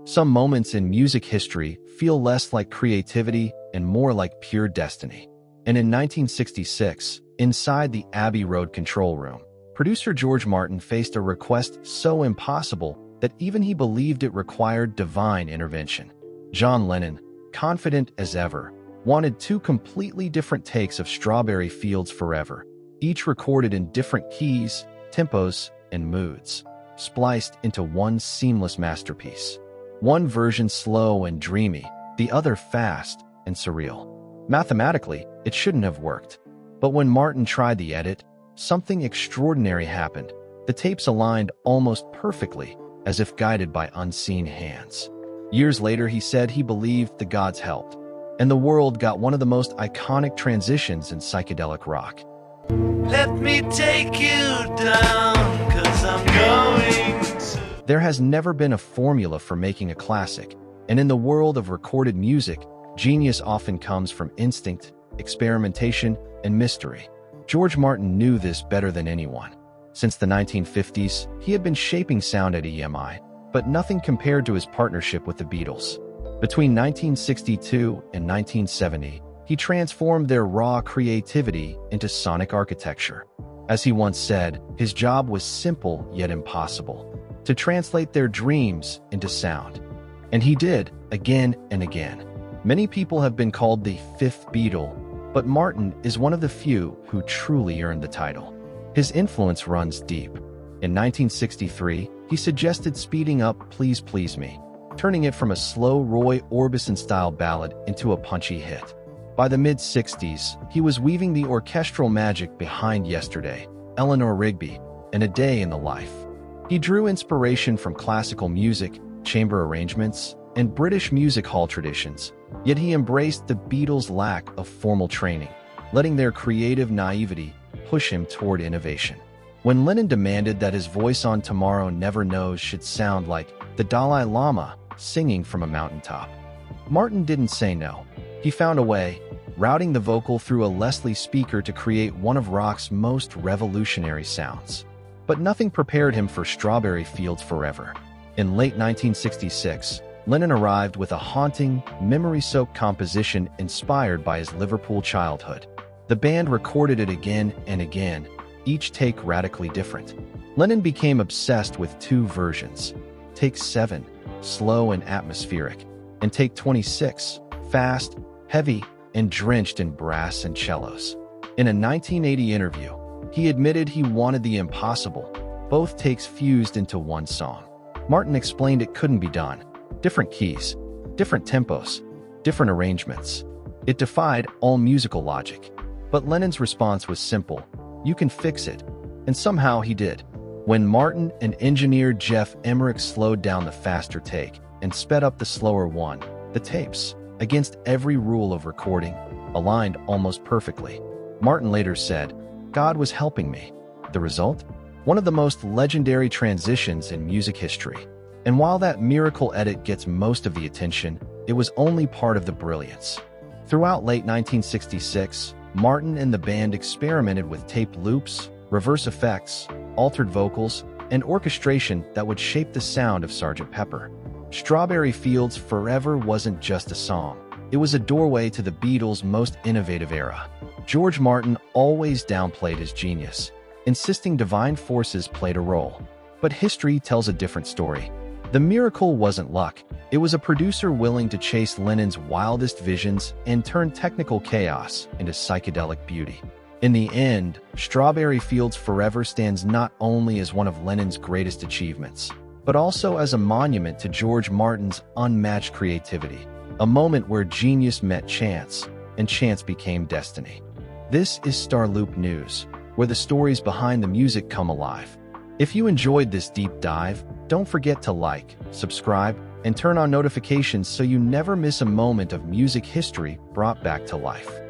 Some moments in music history feel less like creativity and more like pure destiny. And in 1966, inside the Abbey Road control room, producer George Martin faced a request so impossible that even he believed it required divine intervention. John Lennon, confident as ever, wanted two completely different takes of Strawberry Fields Forever, each recorded in different keys, tempos, and moods, spliced into one seamless masterpiece. One version slow and dreamy, the other fast and surreal. Mathematically, it shouldn't have worked. But when Martin tried the edit, something extraordinary happened. The tapes aligned almost perfectly, as if guided by unseen hands. Years later, he said he believed the gods helped, and the world got one of the most iconic transitions in psychedelic rock. Let me take you down, 'cause I'm going to... There has never been a formula for making a classic, and in the world of recorded music, genius often comes from instinct, experimentation, and mystery. George Martin knew this better than anyone. Since the 1950s, he had been shaping sound at EMI, but nothing compared to his partnership with the Beatles. Between 1962 and 1970, he transformed their raw creativity into sonic architecture. As he once said, his job was simple yet impossible: to translate their dreams into sound. And he did, again and again. Many people have been called the fifth Beatle, but Martin is one of the few who truly earned the title. His influence runs deep. In 1963, he suggested speeding up Please Please Me, turning it from a slow Roy Orbison-style ballad into a punchy hit. By the mid-60s, he was weaving the orchestral magic behind Yesterday, Eleanor Rigby, and A Day in the Life. He drew inspiration from classical music, chamber arrangements, and British music hall traditions, yet he embraced the Beatles' lack of formal training, letting their creative naivety push him toward innovation. When Lennon demanded that his voice on Tomorrow Never Knows should sound like the Dalai Lama singing from a mountaintop, Martin didn't say no. He found a way, routing the vocal through a Leslie speaker to create one of rock's most revolutionary sounds. But nothing prepared him for Strawberry Fields Forever. In late 1966, Lennon arrived with a haunting, memory-soaked composition inspired by his Liverpool childhood. The band recorded it again and again, each take radically different. Lennon became obsessed with two versions: Take 7, slow and atmospheric, and Take 26, fast, heavy, and drenched in brass and cellos. In a 1980 interview, he admitted he wanted the impossible: both takes fused into one song. Martin explained it couldn't be done. Different keys, different tempos, different arrangements. It defied all musical logic. But Lennon's response was simple: you can fix it. And somehow he did. When Martin and engineer Jeff Emmerich slowed down the faster take and sped up the slower one, the tapes, against every rule of recording, aligned almost perfectly. Martin later said, "God was helping me." The result? One of the most legendary transitions in music history. And while that miracle edit gets most of the attention, it was only part of the brilliance. Throughout late 1966, Martin and the band experimented with tape loops, reverse effects, altered vocals, and orchestration that would shape the sound of Sgt. Pepper. Strawberry Fields Forever wasn't just a song. It was a doorway to the Beatles' most innovative era. George Martin always downplayed his genius, insisting divine forces played a role. But history tells a different story. The miracle wasn't luck. It was a producer willing to chase Lennon's wildest visions and turn technical chaos into psychedelic beauty. In the end, Strawberry Fields Forever stands not only as one of Lennon's greatest achievements, but also as a monument to George Martin's unmatched creativity, a moment where genius met chance, and chance became destiny. This is StarLoop News, where the stories behind the music come alive. If you enjoyed this deep dive, don't forget to like, subscribe, and turn on notifications so you never miss a moment of music history brought back to life.